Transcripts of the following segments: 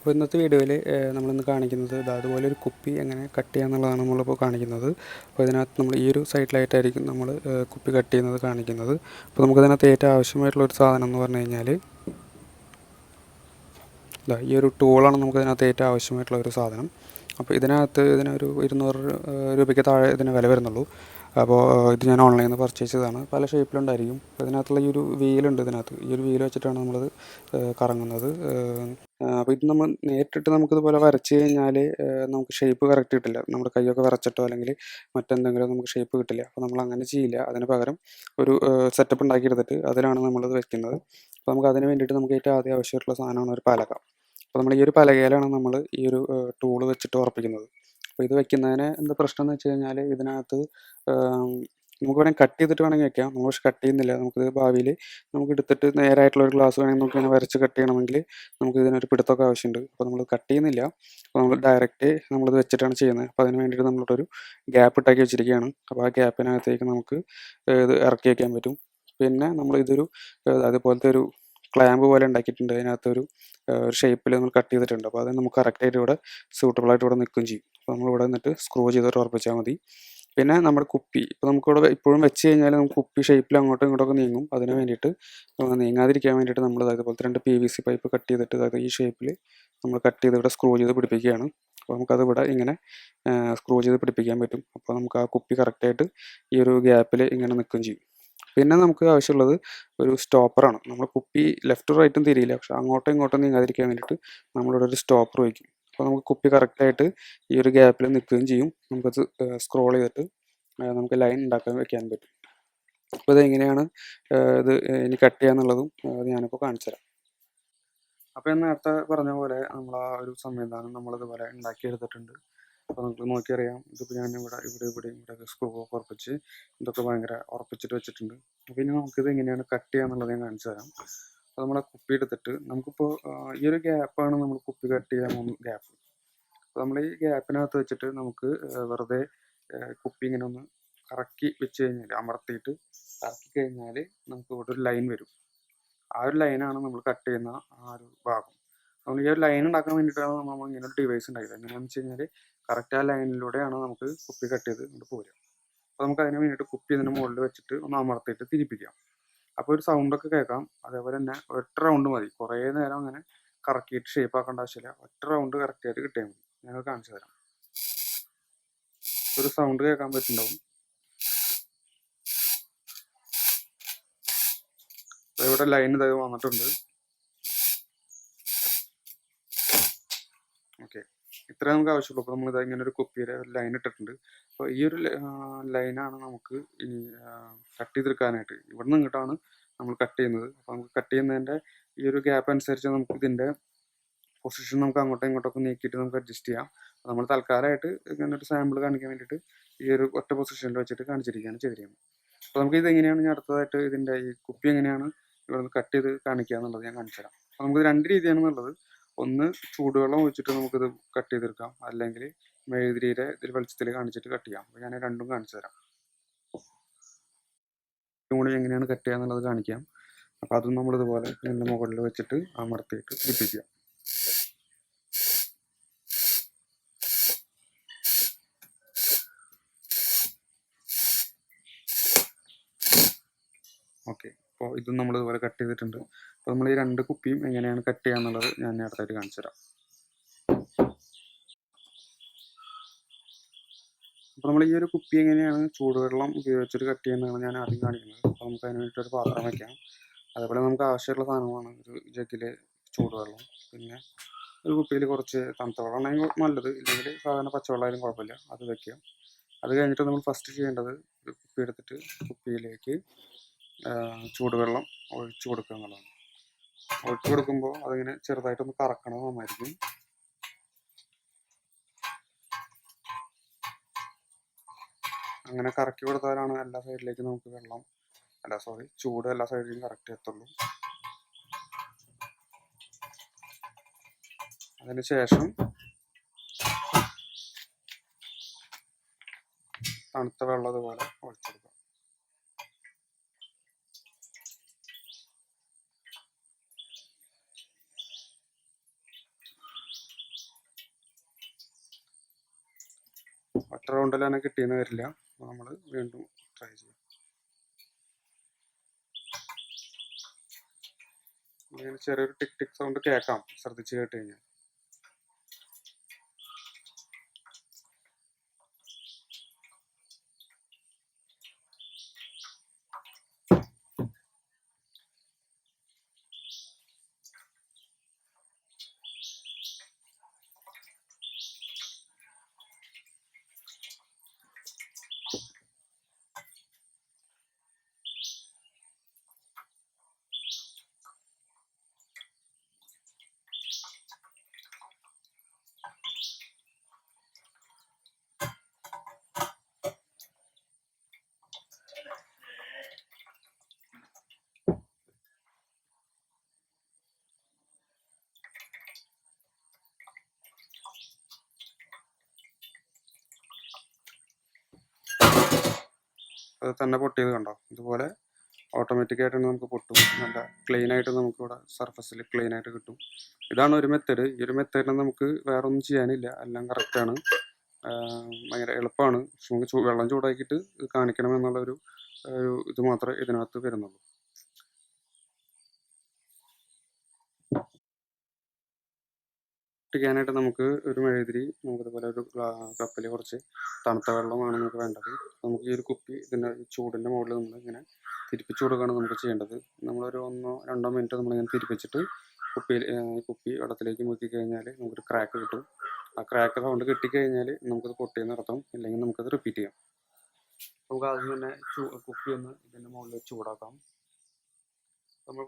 അപ്പോൾ ഇന്നത്തെ വീഡിയോയിൽ നമ്മളിന്ന് കാണിക്കുന്നത് അതുപോലെ ഒരു കുപ്പി എങ്ങനെ കട്ട് ചെയ്യാന്നുള്ളതാണ് നമ്മളിപ്പോൾ കാണിക്കുന്നത്. അപ്പോൾ ഇതിനകത്ത് നമ്മൾ ഈ ഒരു സൈഡിലായിട്ടായിരിക്കും നമ്മൾ കുപ്പി കട്ട് ചെയ്യുന്നത് കാണിക്കുന്നത്. അപ്പോൾ നമുക്കതിനകത്ത് ഏറ്റവും ആവശ്യമായിട്ടുള്ളൊരു സാധനം എന്ന് പറഞ്ഞു കഴിഞ്ഞാൽ ഈ ഒരു ടൂളാണ് നമുക്കതിനകത്ത് ഏറ്റവും ആവശ്യമായിട്ടുള്ള ഒരു സാധനം. അപ്പോൾ ഇതിനൊരു 200 രൂപയ്ക്ക് താഴെ ഇതിന് വില വരുന്നുള്ളൂ. അപ്പോൾ ഇത് ഞാൻ ഓൺലൈനിൽ നിന്ന് പർച്ചേസ് ചെയ്തതാണ്. പല ഷേപ്പിലുണ്ടായിരിക്കും. അപ്പോൾ ഇതിനകത്തുള്ള ഈ ഒരു വീലുണ്ട്. ഈ ഒരു വീൽ വെച്ചിട്ടാണ് നമ്മളത് കറങ്ങുന്നത്. അപ്പോൾ ഇത് നമ്മൾ നേരിട്ടിട്ട് നമുക്കിതുപോലെ വരച്ച് കഴിഞ്ഞാൽ നമുക്ക് ഷേപ്പ് കറക്റ്റ് കിട്ടില്ല. നമ്മുടെ കൈയൊക്കെ വിറച്ചിട്ടോ അല്ലെങ്കിൽ മറ്റെന്തെങ്കിലും നമുക്ക് ഷേപ്പ് കിട്ടില്ല. അപ്പോൾ നമ്മൾ അങ്ങനെ ചെയ്യില്ല. അതിന് പകരം ഒരു സെറ്റപ്പ് ഉണ്ടാക്കിയെടുത്തിട്ട് അതിലാണ് നമ്മളത് വെക്കുന്നത്. അപ്പോൾ നമുക്ക് അതിന് വേണ്ടിയിട്ട് നമുക്ക് ഏറ്റവും ആദ്യം ആവശ്യമായിട്ടുള്ള സാധനമാണ് ഒരു പലക. അപ്പോൾ നമ്മൾ ഈ ഒരു പലകയിലാണ് നമ്മൾ ഈ ഒരു ടൂള് വെച്ചിട്ട് ഉറപ്പിക്കുന്നത്. അപ്പോൾ ഇത് വെക്കുന്നതിന് എന്താ പ്രശ്നം എന്ന് വെച്ച് കഴിഞ്ഞാൽ ഇതിനകത്ത് നമുക്ക് വേണമെങ്കിൽ കട്ട് ചെയ്തിട്ട് വേണമെങ്കിൽ വെക്കാം. നമ്മൾ പക്ഷെ കട്ട് ചെയ്യുന്നില്ല. നമുക്കിത് ഭാവിയിൽ നമുക്ക് എടുത്തിട്ട് നേരായിട്ടുള്ള ഒരു ഗ്ലാസ് വേണമെങ്കിൽ നമുക്ക് ഇങ്ങനെ വരച്ച് കട്ട് ചെയ്യണമെങ്കിൽ നമുക്ക് ഇതിനൊരു പിടുത്തമൊക്കെ ആവശ്യമുണ്ട്. അപ്പോൾ നമ്മൾ കട്ട് ചെയ്യുന്നില്ല. അപ്പോൾ നമ്മൾ ഡയറക്റ്റ് നമ്മളിത് വെച്ചിട്ടാണ് ചെയ്യുന്നത്. അപ്പോൾ അതിന് വേണ്ടിയിട്ട് നമ്മളൊരു ഗ്യാപ്പ് ഇട്ടാക്കി വെച്ചിരിക്കുകയാണ്. അപ്പോൾ ആ ഗ്യാപ്പിനകത്തേക്ക് നമുക്ക് ഇത് ഇറക്കി വയ്ക്കാൻ പറ്റും. പിന്നെ നമ്മൾ അതുപോലത്തെ ഒരു ക്ലാമ്പ് പോലെ ഉണ്ടാക്കിയിട്ടുണ്ട്. അതിനകത്തൊരു ഷേപ്പിൽ നമ്മൾ കട്ട് ചെയ്തിട്ടുണ്ട്. അപ്പോൾ അത് നമുക്ക് കറക്റ്റായിട്ട് ഇവിടെ സൂട്ടബിളായിട്ട് ഇവിടെ നിൽക്കുകയും ചെയ്യും. അപ്പോൾ നമ്മളിവിടെ നിന്നിട്ട് സ്ക്രൂ ചെയ്തിട്ട് ഉറപ്പിച്ചാൽ മതി. പിന്നെ നമ്മുടെ കുപ്പി ഇപ്പോൾ നമുക്കിവിടെ ഇപ്പോഴും വെച്ച് കഴിഞ്ഞാൽ നമുക്ക് കുപ്പി ഷേപ്പിൽ അങ്ങോട്ടും ഇങ്ങോട്ടൊക്കെ നീങ്ങും. അതിന് വേണ്ടിയിട്ട് നീങ്ങാതിരിക്കാൻ വേണ്ടിയിട്ട് നമ്മൾ അതുപോലത്തെ 2 PVC പൈപ്പ് കട്ട് ചെയ്തിട്ട് അതായത് ഈ ഷേപ്പിൽ നമ്മൾ കട്ട് ചെയ്ത് ഇവിടെ സ്ക്രൂ ചെയ്ത് പിടിപ്പിക്കുകയാണ്. അപ്പോൾ നമുക്കത് ഇവിടെ ഇങ്ങനെ സ്ക്രൂ ചെയ്ത് പിടിപ്പിക്കാൻ പറ്റും. അപ്പോൾ നമുക്ക് ആ കുപ്പി കറക്റ്റായിട്ട് ഈ ഒരു ഗ്യാപ്പിൽ ഇങ്ങനെ നിൽക്കുകയും ചെയ്യും. പിന്നെ നമുക്ക് ആവശ്യമുള്ളത് ഒരു സ്റ്റോപ്പറാണ്. നമ്മൾ കുപ്പി ലെഫ്റ്റും റൈറ്റും തിരിയില്ല. പക്ഷെ അങ്ങോട്ടും ഇങ്ങോട്ടും നീങ്ങാതിരിക്കാൻ വേണ്ടിയിട്ട് നമ്മളിവിടെ ഒരു സ്റ്റോപ്പർ വയ്ക്കും. അപ്പോൾ നമുക്ക് കുപ്പി കറക്റ്റായിട്ട് ഈ ഒരു ഗ്യാപ്പിൽ നിൽക്കുകയും ചെയ്യും. നമുക്കത് സ്ക്രോൾ ചെയ്തിട്ട് നമുക്ക് ലൈൻ ഉണ്ടാക്കാൻ വെക്കാൻ പറ്റും. അപ്പോൾ ഇതെങ്ങനെയാണ് ഇത് ഇനി കട്ട് ചെയ്യാന്നുള്ളതും ഞാനിപ്പോൾ കാണിച്ചു തരാം. അപ്പോൾ ഞാൻ നേരത്തെ പറഞ്ഞ പോലെ നമ്മൾ ആ ഒരു സംവിധാനം നമ്മളിതുപോലെ ഉണ്ടാക്കിയെടുത്തിട്ടുണ്ട്. അപ്പോൾ നമുക്ക് നോക്കിയറിയാം. ഇതിപ്പോൾ ഞാൻ ഇവിടെ സ്ക്രൂ ഒക്കെ ഉറപ്പിച്ച് ഇതൊക്കെ ഭയങ്കര ഉറപ്പിച്ചിട്ട് വെച്ചിട്ടുണ്ട്. അപ്പോൾ ഇനി നമുക്കിത് എങ്ങനെയാണ് കട്ട് ചെയ്യാന്നുള്ളത് ഞാൻ കാണിച്ചു തരാം. അപ്പോൾ നമ്മളെ കുപ്പി എടുത്തിട്ട് നമുക്കിപ്പോൾ ഈ ഒരു ഗ്യാപ്പാണ് നമ്മൾ കുപ്പി കട്ട് ചെയ്യാൻ പോകുന്ന ഗ്യാപ്പ്. അപ്പോൾ നമ്മൾ ഈ ഗ്യാപ്പിനകത്ത് വെച്ചിട്ട് നമുക്ക് വെറുതെ കുപ്പി ഇങ്ങനെ ഒന്ന് കറക്കി വെച്ച് കഴിഞ്ഞാൽ അമർത്തിയിട്ട് കറക്കി കഴിഞ്ഞാൽ നമുക്ക് ഇവിടെ ഒരു ലൈൻ വരും. ആ ഒരു ലൈനാണ് നമ്മൾ കട്ട് ചെയ്യുന്ന ആ ഒരു ഭാഗം. നമ്മൾ ഈ ഒരു ലൈൻ ഉണ്ടാക്കാൻ വേണ്ടിയിട്ടാണ് നമ്മൾ ഇങ്ങനെ ഒരു ഡിവൈസ് ഉണ്ടാക്കിയത്. എങ്ങനെയാണെന്ന് വെച്ച് കഴിഞ്ഞാൽ കറക്റ്റ് ആ ലൈനിലൂടെയാണ് നമുക്ക് കുപ്പി കട്ട് ചെയ്ത് കൊണ്ട് പോരുക. അപ്പോൾ നമുക്ക് അതിന് വേണ്ടിയിട്ട് കുപ്പി ഇതിന് മുകളിൽ വെച്ചിട്ട് ഒന്ന് അമർത്തിയിട്ട് തിരിപ്പിക്കാം. അപ്പോൾ ഒരു സൗണ്ടൊക്കെ കേൾക്കാം. അതേപോലെ തന്നെ ഒറ്റ റൗണ്ട് മതി. കുറേ നേരം അങ്ങനെ കറക്കിയിട്ട് ഷേപ്പ് ആക്കേണ്ട ആവശ്യമില്ല. ഒറ്റ റൗണ്ട് കറക്റ്റായിട്ട് കിട്ടിയാൽ മതി. ഞങ്ങൾ കാണിച്ചു തരാം. ഒരു സൗണ്ട് കേൾക്കാൻ പറ്റുന്നുണ്ടാവും. ഇവിടെ ലൈൻ ഇതായി വന്നിട്ടുണ്ട്. ഓക്കെ, ഇത്രയും നമുക്ക് ആവശ്യമുള്ളൂ. അപ്പോൾ നമ്മളിത് ഇങ്ങനെ ഒരു കുപ്പിയുടെ ഒരു ലൈൻ ഇട്ടിട്ടുണ്ട്. അപ്പോൾ ഈ ഒരു ലൈനാണ് നമുക്ക് ഇനി കട്ട് ചെയ്തെടുക്കാനായിട്ട്. ഇവിടെ നിന്ന് ഇങ്ങോട്ടാണ് നമ്മൾ കട്ട് ചെയ്യുന്നത്. അപ്പോൾ നമുക്ക് കട്ട് ചെയ്യുന്നതിൻ്റെ ഈ ഒരു ഗ്യാപ്പ് അനുസരിച്ച് നമുക്ക് ഇതിൻ്റെ പൊസിഷൻ നമുക്ക് അങ്ങോട്ടും ഇങ്ങോട്ടൊക്കെ നീക്കിയിട്ട് നമുക്ക് അഡ്ജസ്റ്റ് ചെയ്യാം. നമ്മൾ തൽക്കാലമായിട്ട് ഇങ്ങനെ ഒരു സാമ്പിൾ കാണിക്കാൻ വേണ്ടിയിട്ട് ഈ ഒരു ഒറ്റ പൊസിഷനിൽ വെച്ചിട്ട് കാണിച്ചിരിക്കുകയാണ് ചെയ്തിരിക്കുന്നത്. അപ്പോൾ നമുക്ക് ഇത് എങ്ങനെയാണ് ഞാൻ അടുത്തതായിട്ട് ഇതിൻ്റെ ഈ കുപ്പി എങ്ങനെയാണ് ഇവിടെ നിന്ന് കട്ട് ചെയ്ത് കാണിക്കുക എന്നുള്ളത് ഞാൻ കാണിച്ചു തരാം. അപ്പോൾ നമുക്ക് 2 രീതിയാണെന്നുള്ളത്. ഒന്ന് ചൂടുവെള്ളം ഒഴിച്ചിട്ട് നമുക്കിത് കട്ട് ചെയ്തെടുക്കാം. അല്ലെങ്കിൽ മെഴുകുതിരിയുടെ ഇതിൽ വെളിച്ചത്തിൽ കാണിച്ചിട്ട് കട്ട് ചെയ്യാം. അപ്പോൾ ഞാൻ രണ്ടും കാണിച്ചു തരാം. കൂടി എങ്ങനെയാണ് കട്ട് ചെയ്യുക എന്നുള്ളത് കാണിക്കാം. അപ്പോൾ അതും നമ്മളിതുപോലെ ഇതിൻ്റെ മുകളിൽ വെച്ചിട്ട് അമർത്തിയിട്ട് പിടിപ്പിക്കുക. ഓക്കെ, അപ്പോൾ ഇതും നമ്മളിതുപോലെ കട്ട് ചെയ്തിട്ടുണ്ട്. അപ്പോൾ നമ്മൾ ഈ 2 കുപ്പിയും എങ്ങനെയാണ് കട്ട് ചെയ്യുക എന്നുള്ളത് ഞാൻ അടുത്തായിട്ട് കാണിച്ചു തരാം. അപ്പോൾ നമ്മൾ ഈ ഒരു കുപ്പി എങ്ങനെയാണ് ചൂടുവെള്ളം ഉപയോഗിച്ചിട്ട് കട്ട് ചെയ്യുന്നതാണ് ഞാൻ ആദ്യം കാണിക്കുന്നത്. അപ്പോൾ നമുക്ക് അതിന് വേണ്ടിയിട്ടൊരു പാത്രം വയ്ക്കാം. അതേപോലെ നമുക്ക് ആവശ്യമുള്ള സാധനമാണ് ഒരു ജഗ്ഗിൽ ചൂടുവെള്ളം, പിന്നെ ഒരു കുപ്പിയിൽ കുറച്ച് തണുത്ത വെള്ളമാണെങ്കിൽ നല്ലത്, ഇല്ലെങ്കിൽ സാധാരണ പച്ചവെള്ളമായാലും കുഴപ്പമില്ല, അത് വയ്ക്കുക. അത് കഴിഞ്ഞിട്ട് നമ്മൾ ഫസ്റ്റ് ചെയ്യേണ്ടത് ഒരു കുപ്പി എടുത്തിട്ട് കുപ്പിയിലേക്ക് ചൂടുവെള്ളം ഒഴിച്ചു കൊടുക്കുക എന്നുള്ളതാണ്. ഒഴിച്ചു കൊടുക്കുമ്പോൾ അതിങ്ങനെ ചെറുതായിട്ടൊന്ന് കറക്കണം നന്നായിരിക്കും. അങ്ങനെ കറക്കി കൊടുത്താലാണ് എല്ലാ സൈഡിലേക്കും നമുക്ക് ചൂട് എല്ലാ സൈഡിലും കറക്റ്റ് എത്തുള്ളൂ. അതിന് ശേഷം തണുത്ത വെള്ളം അതുപോലെ ഒഴിച്ചു കൊടുക്കുക. മോഡൽ തന്നെ കിട്ടിയെന്ന് വരില്ല. അപ്പോൾ നമ്മൾ വീണ്ടും ട്രൈ ചെയ്യാം. ഇങ്ങനെ ചെറിയൊരു ടിക് ടിക് സൗണ്ട് കേൾക്കാം ശ്രദ്ധിച്ച് കേട്ട് കഴിഞ്ഞാൽ. അത് തന്നെ പൊട്ടിയത് കണ്ടോ? ഇതുപോലെ ഓട്ടോമാറ്റിക്കായിട്ട് നമുക്ക് പൊട്ടും. നല്ല ക്ലീൻ ആയിട്ട് നമുക്കിവിടെ സർഫസിൽ ക്ലീൻ ആയിട്ട് കിട്ടും. ഇതാണ് ഒരു മെത്തേഡ്. ഈ ഒരു മെത്തേഡിൽ നമുക്ക് വേറെ ഒന്നും ചെയ്യാനില്ല, എല്ലാം കറക്റ്റാണ്. ഭയങ്കര എളുപ്പമാണ്. നമുക്ക് വെള്ളം ചൂടാക്കിയിട്ട് കാണിക്കണം എന്നുള്ളൊരു ഇത് മാത്രമേ ഇതിനകത്ത് വരുന്നുള്ളൂ. പൊട്ടിക്കാനായിട്ട് നമുക്ക് ഒരു മെഴുകുതിരി, നമുക്കിതുപോലെ ഒരു കപ്പിൽ കുറച്ച് തണുത്ത വെള്ളമാണ് നമുക്ക് വേണ്ടത്. നമുക്ക് ഈ ഒരു കുപ്പി ഇതിൻ്റെ ചൂടിൻ്റെ മുകളിൽ നമ്മൾ ഇങ്ങനെ തിരിപ്പിച്ചു കൊടുക്കുകയാണ് നമുക്ക് ചെയ്യേണ്ടത്. നമ്മളൊരു 1-2 മിനിറ്റ് നമ്മളിങ്ങനെ തിരിപ്പിച്ചിട്ട് കുപ്പി വെള്ളത്തിലേക്ക് മുക്കി കഴിഞ്ഞാൽ നമുക്കൊരു ക്രാക്ക് കിട്ടും. ആ ക്രാക്ക് സൗണ്ട് കിട്ടിക്കഴിഞ്ഞാൽ നമുക്കത് പൊട്ടിയെന്ന് അർത്ഥം. ഇല്ലെങ്കിൽ നമുക്കത് റിപ്പീറ്റ് ചെയ്യാം. നമുക്ക് ആദ്യം തന്നെ കുപ്പി ഒന്ന് ഇതിൻ്റെ മുകളിൽ ചൂടാക്കാം. നമ്മൾ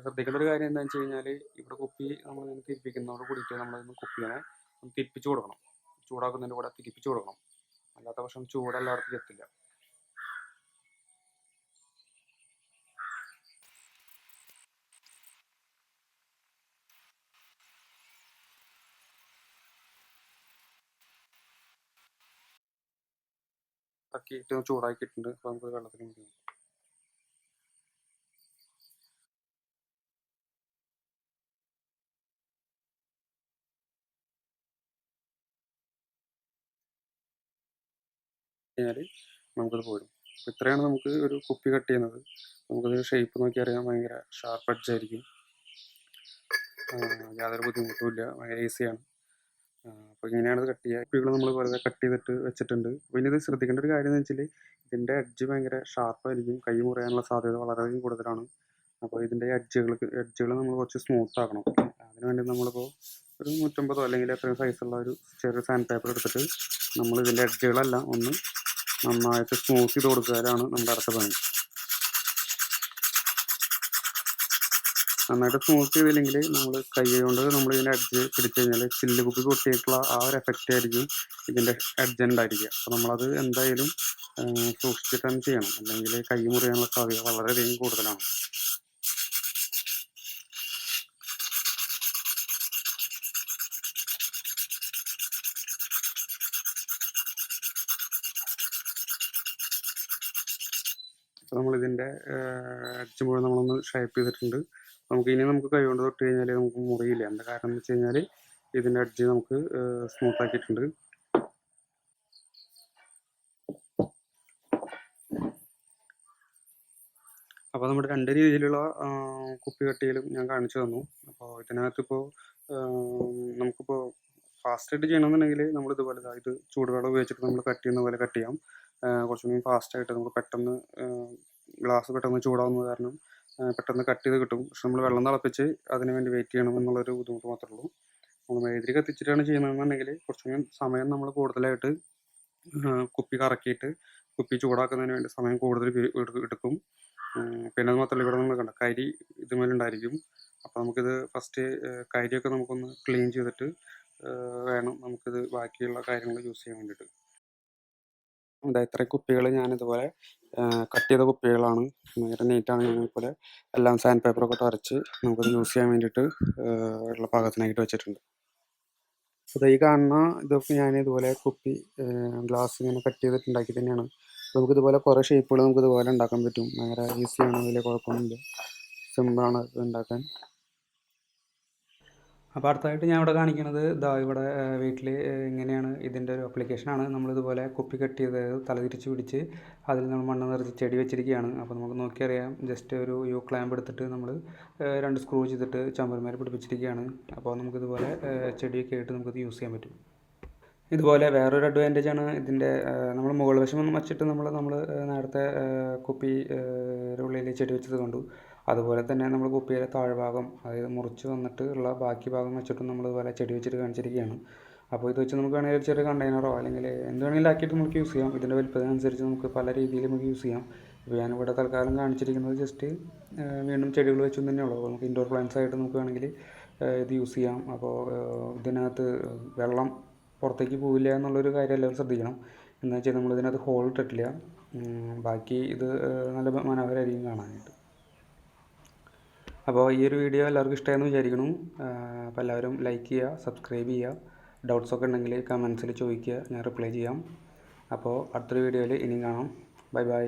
ശ്രദ്ധിക്കേണ്ട ഒരു കാര്യം എന്താണെന്ന് വെച്ച് കഴിഞ്ഞാൽ, ഇവിടെ കുപ്പി നമ്മളിങ്ങനെ തിരിപ്പിക്കുന്നതോട് കൂടിയിട്ട് നമ്മളൊന്ന് കുപ്പിനെ തിരിപ്പിച്ചു കൊടുക്കണം. ചൂടാക്കുന്നതിൻ്റെ കൂടെ തിരിപ്പിച്ചു കൊടുക്കണം. അല്ലാത്ത പക്ഷം ചൂട് എല്ലാവർക്കും എത്തില്ല. ഇറക്കിയിട്ട് ചൂടാക്കിയിട്ടുണ്ട്. അപ്പോൾ നമുക്ക് വെള്ളത്തിൽ മുക്കി കഴിഞ്ഞാൽ നമുക്കത് പോരും. അപ്പോൾ ഇത്രയാണ് നമുക്ക് ഒരു കുപ്പി കട്ട് ചെയ്യുന്നത്. നമുക്കത് ഷേപ്പ് നോക്കി അറിയാൻ ഭയങ്കര ഷാർപ്പ് എഡ്ജായിരിക്കും. യാതൊരു ബുദ്ധിമുട്ടുമില്ല, ഭയങ്കര ഈസിയാണ്. അപ്പോൾ ഇങ്ങനെയാണ് ഇത് കട്ട് ചെയ്യുക. കുപ്പികൾ നമ്മൾ വെറുതെ കട്ട് ചെയ്തിട്ട് വെച്ചിട്ടുണ്ട്. അപ്പോൾ ഇനി ഇത് ശ്രദ്ധിക്കേണ്ട ഒരു കാര്യം എന്ന് വെച്ചാൽ, ഇതിൻ്റെ എഡ്ജ് ഭയങ്കര ഷാർപ്പായിരിക്കും. കൈ മുറിയാനുള്ള സാധ്യത വളരെയധികം കൂടുതലാണ്. അപ്പോൾ ഇതിൻ്റെ എഡ്ജുകൾ നമ്മൾ കുറച്ച് സ്മൂത്ത് ആക്കണം. അതിനുവേണ്ടി നമ്മളിപ്പോൾ ഒരു 150 അല്ലെങ്കിൽ എത്രയും സൈസുള്ള ഒരു ചെറിയ സാൻഡ് പേപ്പർ എടുത്തിട്ട് നമ്മൾ ഇതിൻ്റെ എഡ്ജുകളെല്ലാം ഒന്ന് നന്നായിട്ട് സ്മൂത്ത് ചെയ്ത് കൊടുക്കാനാണ് നമ്മുടെ അടുത്ത പണി. നന്നായിട്ട് സ്മൂത്ത് ചെയ്തില്ലെങ്കിൽ നമ്മൾ കൈ കൊണ്ട് നമ്മൾ ഇതിൻ്റെ എഡ്ജ് പിടിച്ചു കഴിഞ്ഞാൽ ചില്ല് കുപ്പി പൊട്ടിയിട്ടുള്ള ആ ഒരു എഫക്റ്റ് ആയിരിക്കും ഇതിൻ്റെ എഡ്ജ് ഉണ്ടായിരിക്കുക. അപ്പോൾ നമ്മളത് എന്തായാലും സൂക്ഷിച്ചിട്ട് തന്നെ ചെയ്യണം, അല്ലെങ്കിൽ കൈ മുറിയാനുള്ള സാധ്യത വളരെയധികം കൂടുതലാണ്. അപ്പോൾ നമ്മളിതിൻ്റെ എഡ്ജ് മുഴുവൻ നമ്മളൊന്ന് ഷേപ്പ് ചെയ്തിട്ടുണ്ട്. നമുക്ക് കൈ കൊണ്ട് തൊട്ട് കഴിഞ്ഞാൽ നമുക്ക് മുറിയില്ല. എന്താ കാരണം എന്ന് വെച്ച് കഴിഞ്ഞാൽ ഇതിൻ്റെ എഡ്ജ് നമുക്ക് സ്മൂത്ത് ആക്കിയിട്ടുണ്ട്. അപ്പോൾ നമ്മുടെ 2 രീതിയിലുള്ള കുപ്പി കട്ടിയിലും ഞാൻ കാണിച്ചു തന്നു. അപ്പോൾ ഇതിനകത്തിപ്പോൾ നമുക്കിപ്പോൾ ഫാസ്റ്റായിട്ട് ചെയ്യണമെന്നുണ്ടെങ്കിൽ നമ്മൾ ഇതുപോലെ ഇത് ചൂടുവെള്ളം ഉപയോഗിച്ചിട്ട് നമ്മൾ കട്ട് ചെയ്യുന്ന പോലെ കട്ട് ചെയ്യാം. കുറച്ചുകൂടി ഫാസ്റ്റായിട്ട് നമുക്ക് പെട്ടെന്ന് ഗ്ലാസ് പെട്ടെന്ന് ചൂടാവുന്നത് കാരണം പെട്ടെന്ന് കട്ട് ചെയ്ത് കിട്ടും. പക്ഷെ നമ്മൾ വെള്ളം തിളപ്പിച്ച് അതിന് വേണ്ടി വെയിറ്റ് ചെയ്യണം എന്നുള്ളൊരു ബുദ്ധിമുട്ട് മാത്രമേ ഉള്ളൂ. നമ്മൾ മെഴുകുതിരി കത്തിച്ചിട്ടാണ് ചെയ്യുന്നതെന്നുണ്ടെങ്കിൽ കുറച്ചുകൂടി സമയം നമ്മൾ കൂടുതലായിട്ട് കുപ്പി കറക്കിയിട്ട് കുപ്പി ചൂടാക്കുന്നതിന് വേണ്ടി സമയം കൂടുതൽ എടുക്കും. പിന്നെ അത് മാത്രമല്ല, ഇവിടെ നമ്മൾ കണ്ട കരി ഇതുമേലുണ്ടായിരിക്കും. അപ്പോൾ നമുക്കിത് ഫസ്റ്റ് കരിയൊക്കെ നമുക്കൊന്ന് ക്ലീൻ ചെയ്തിട്ട് വേണം നമുക്കിത് ബാക്കിയുള്ള കാര്യങ്ങൾ യൂസ് ചെയ്യാൻ വേണ്ടിയിട്ട്. ഇത്രയും കുപ്പികൾ ഞാനിതുപോലെ കട്ട് ചെയ്ത കുപ്പികളാണ്. ഭയങ്കര നീറ്റാണ്. ഞാനിതുപോലെ എല്ലാം സാൻഡ് പേപ്പറൊക്കെ ഇട്ട് അരച്ച് നമുക്കത് യൂസ് ചെയ്യാൻ വേണ്ടിയിട്ട് ഉള്ള പാകത്തിനായിട്ട് വെച്ചിട്ടുണ്ട്. അപ്പോൾ ഈ കാണുന്ന ഇതൊക്കെ ഞാൻ ഇതുപോലെ കുപ്പി ഗ്ലാസ് ഇങ്ങനെ കട്ട് ചെയ്തിട്ട് ഉണ്ടാക്കി തന്നെയാണ്. നമുക്കിതുപോലെ കുറേ ഷേപ്പുകൾ നമുക്കിതുപോലെ ഉണ്ടാക്കാൻ പറ്റും. ഭയങ്കര ഈസിയാണ്, വലിയ കുഴപ്പമൊന്നുമില്ല, സിമ്പിളാണ് ഇത് ഉണ്ടാക്കാൻ. അപ്പോൾ അടുത്തതായിട്ട് ഞാൻ ഇവിടെ കാണിക്കുന്നത് ഇതാ ഇവിടെ വീട്ടിൽ ഇങ്ങനെയാണ് ഇതിൻ്റെ ഒരു ആപ്ലിക്കേഷനാണ്. നമ്മളിതുപോലെ കുപ്പി കട്ട് ചെയ്ത് തലതിരിച്ച് പിടിച്ച് അതിൽ നമ്മൾ മണ്ണ് നിറച്ച് ചെടി വെച്ചിരിക്കുകയാണ്. അപ്പോൾ നമുക്ക് നോക്കിയറിയാം, ജസ്റ്റ് ഒരു യു ക്ലാമ്പ് എടുത്തിട്ട് നമ്മൾ 2 സ്ക്രൂ ചെയ്തിട്ട് ചുമരുമേൽ പിടിപ്പിച്ചിരിക്കുകയാണ്. അപ്പോൾ നമുക്കിതുപോലെ ചെടിയൊക്കെ ആയിട്ട് നമുക്കിത് യൂസ് ചെയ്യാൻ പറ്റും. ഇതുപോലെ വേറൊരു അഡ്വാൻറ്റേജ് ആണ് ഇതിൻ്റെ, നമ്മൾ മുകൾ വശമൊന്നും വച്ചിട്ട് നമ്മൾ നേരത്തെ കുപ്പി ഉള്ളിൽ ചെടി വെച്ചത് കണ്ടു. അതുപോലെ തന്നെ നമ്മൾ കുപ്പിയിലെ താഴ്ഭാഗം, അതായത് മുറിച്ച് വന്നിട്ട് ഉള്ള ബാക്കി ഭാഗം വെച്ചിട്ടും നമ്മൾ ഇതുപോലെ ചെടി വെച്ചിട്ട് കാണിച്ചിരിക്കുകയാണ്. അപ്പോൾ ഇത് വെച്ച് നമുക്ക് വേണമെങ്കിൽ ചെറിയ കണ്ടെയ്നറോ അല്ലെങ്കിൽ എന്ത് വേണമെങ്കിലും ആക്കിയിട്ട് നമുക്ക് യൂസ് ചെയ്യാം. ഇതിൻ്റെ വലുപ്പത്തിനനുസരിച്ച് നമുക്ക് പല രീതിയിൽ നമുക്ക് യൂസ് ചെയ്യാം. ഇപ്പോൾ ഞാനിവിടെ തൽക്കാലം കാണിച്ചിരിക്കുന്നത് ജസ്റ്റ് വീണ്ടും ചെടികൾ വെച്ചു തന്നെയുള്ളൂ. അപ്പോൾ നമുക്ക് ഇൻഡോർ പ്ലാന്റ്സ് ആയിട്ട് നമുക്ക് വേണമെങ്കിൽ ഇത് യൂസ് ചെയ്യാം. അപ്പോൾ ഇതിനകത്ത് വെള്ളം പുറത്തേക്ക് പോവില്ല എന്നുള്ളൊരു കാര്യം എല്ലാവരും ശ്രദ്ധിക്കണം. എന്ന് വെച്ചാൽ നമ്മളിതിനകത്ത് ഹോൾ ഇട്ടിട്ടില്ല. ബാക്കി ഇത് നല്ല മനോഹരമായിരിക്കും കാണാനായിട്ട്. അപ്പോൾ ഈ ഒരു വീഡിയോ എല്ലാവർക്കും ഇഷ്ടമായെന്ന് വിചാരിക്കുന്നു. അപ്പോൾ എല്ലാവരും ലൈക്ക് ചെയ്യുക, സബ്സ്ക്രൈബ് ചെയ്യുക. ഡൗട്ട്സൊക്കെ ഉണ്ടെങ്കിൽ കമൻസിൽ ചോദിക്കുക, ഞാൻ റിപ്ലൈ ചെയ്യാം. അപ്പോൾ അടുത്തൊരു വീഡിയോയിൽ ഇനിയും കാണാം. Bye bye.